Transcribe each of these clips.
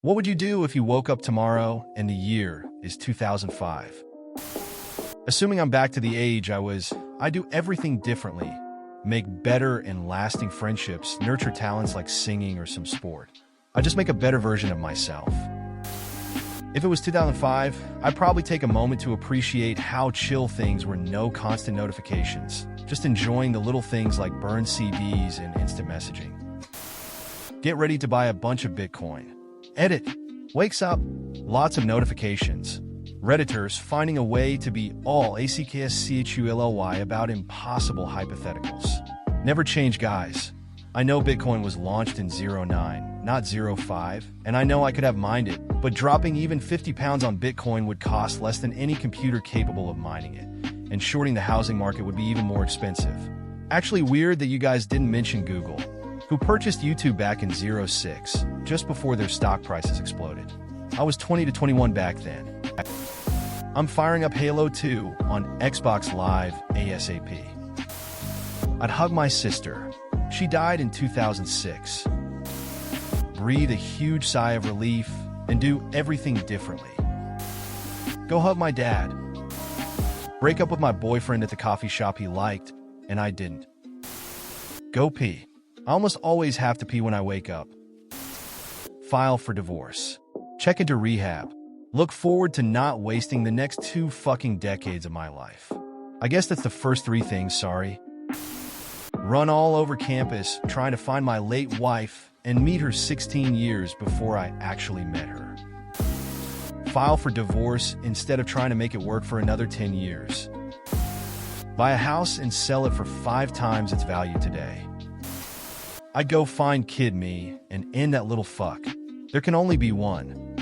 What would you do if you woke up tomorrow and the year is 2005? Assuming I'm back to the age I do everything differently, make better and lasting friendships, nurture talents like singing or some sport. I just make a better version of myself. If it was 2005, I'd probably take a moment to appreciate how chill things were. No constant notifications, just enjoying the little things like burned CDs and instant messaging. Get ready to buy a bunch of Bitcoin. Edit. Wakes up. Lots of notifications. Redditors finding a way to be all AskReddit about impossible hypotheticals. Never change, guys. I know Bitcoin was launched in 09, not 05, and I know I could have mined it, but dropping even 50 pounds on Bitcoin would cost less than any computer capable of mining it, and shorting the housing market would be even more expensive. Actually weird that you guys didn't mention Google, who purchased YouTube back in 06, just before their stock prices exploded. I was 20 to 21 back then. I'm firing up Halo 2 on Xbox Live ASAP. I'd hug my sister. She died in 2006. Breathe a huge sigh of relief and do everything differently. Go hug my dad. Break up with my boyfriend at the coffee shop he liked, and I didn't. Go pee. I almost always have to pee when I wake up. File for divorce. Check into rehab. Look forward to not wasting the next 2 fucking decades of my life. I guess that's the first 3 things, sorry. Run all over campus trying to find my late wife and meet her 16 years before I actually met her. File for divorce instead of trying to make it work for another 10 years. Buy a house and sell it for 5 times its value today. I'd go find Kid Me and end that little fuck. There can only be one.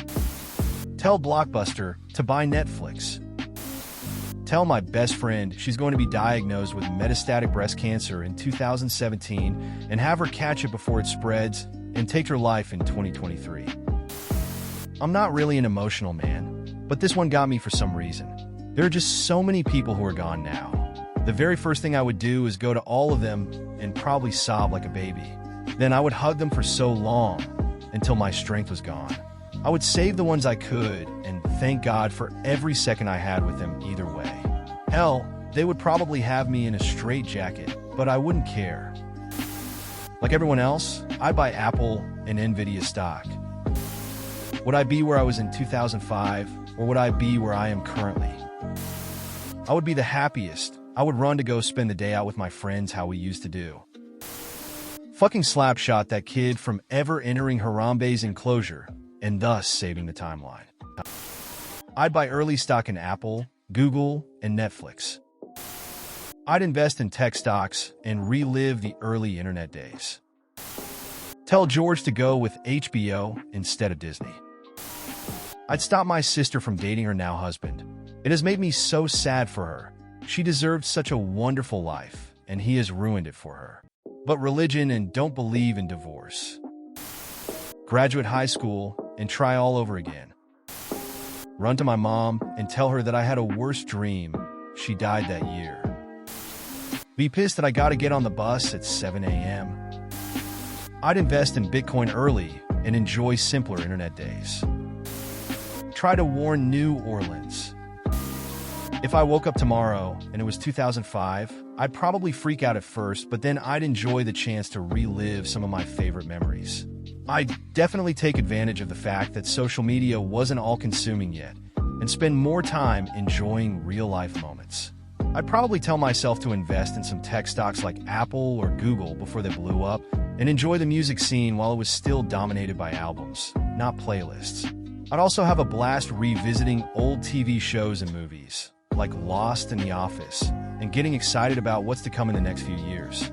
Tell Blockbuster to buy Netflix. Tell my best friend she's going to be diagnosed with metastatic breast cancer in 2017 and have her catch it before it spreads and take her life in 2023. I'm not really an emotional man, but this one got me for some reason. There are just so many people who are gone now. The very first thing I would do is go to all of them and probably sob like a baby. Then I would hug them for so long until my strength was gone. I would save the ones I could and thank God for every second I had with them either way. Hell, they would probably have me in a straitjacket, but I wouldn't care. Like everyone else, I'd buy Apple and Nvidia stock. Would I be where I was in 2005, or would I be where I am currently? I would be the happiest. I would run to go spend the day out with my friends how we used to do. Fucking slapshot that kid from ever entering Harambe's enclosure, and thus saving the timeline. I'd buy early stock in Apple, Google, and Netflix. I'd invest in tech stocks and relive the early internet days. Tell George to go with HBO instead of Disney. I'd stop my sister from dating her now husband. It has made me so sad for her. She deserved such a wonderful life, and he has ruined it for her. But religion and don't believe in divorce. Graduate high school and try all over again. Run to my mom and tell her that I had a worse dream. She died that year. Be pissed that I gotta get on the bus at 7 a.m. I'd invest in Bitcoin early and enjoy simpler internet days. Try to warn New Orleans. If I woke up tomorrow and it was 2005, I'd probably freak out at first, but then I'd enjoy the chance to relive some of my favorite memories. I'd definitely take advantage of the fact that social media wasn't all-consuming yet and spend more time enjoying real-life moments. I'd probably tell myself to invest in some tech stocks like Apple or Google before they blew up and enjoy the music scene while it was still dominated by albums, not playlists. I'd also have a blast revisiting old TV shows and movies, like Lost and The Office, and getting excited about what's to come in the next few years.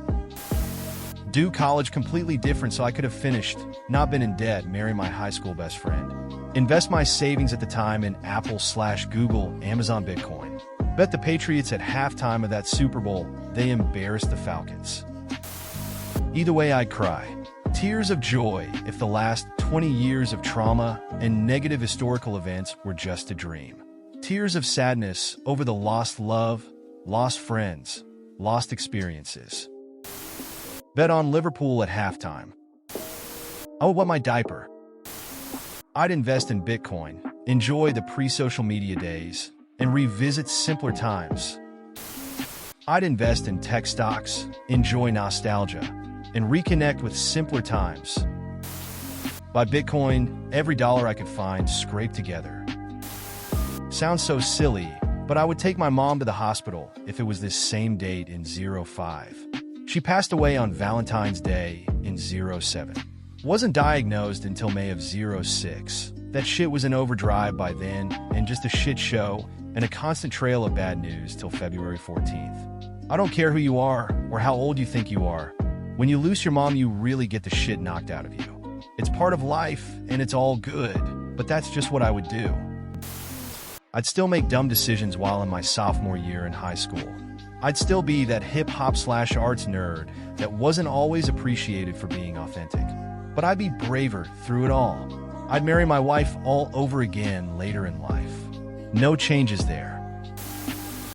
Do college completely different so I could have finished, not been in debt, marry my high school best friend. Invest my savings at the time in Apple/Google, Amazon, Bitcoin. Bet the Patriots at halftime of that Super Bowl, they embarrassed the Falcons. Either way, I'd cry. Tears of joy if the last 20 years of trauma and negative historical events were just a dream. Tears of sadness over the lost love, lost friends, lost experiences. Bet on Liverpool at halftime. I would wet my diaper. I'd invest in Bitcoin, enjoy the pre-social media days, and revisit simpler times. I'd invest in tech stocks, enjoy nostalgia, and reconnect with simpler times. Buy Bitcoin, every dollar I could find scraped together. Sounds so silly, but I would take my mom to the hospital if it was this same date in '05. She passed away on Valentine's Day in '07. Wasn't diagnosed until May of '06. That shit was in overdrive by then, and just a shit show and a constant trail of bad news till February 14th. I don't care who you are or how old you think you are. When you lose your mom, you really get the shit knocked out of you. It's part of life, and it's all good, but that's just what I would do. I'd still make dumb decisions while in my sophomore year in high school. I'd still be that hip-hop/arts nerd that wasn't always appreciated for being authentic. But I'd be braver through it all. I'd marry my wife all over again later in life. No changes there.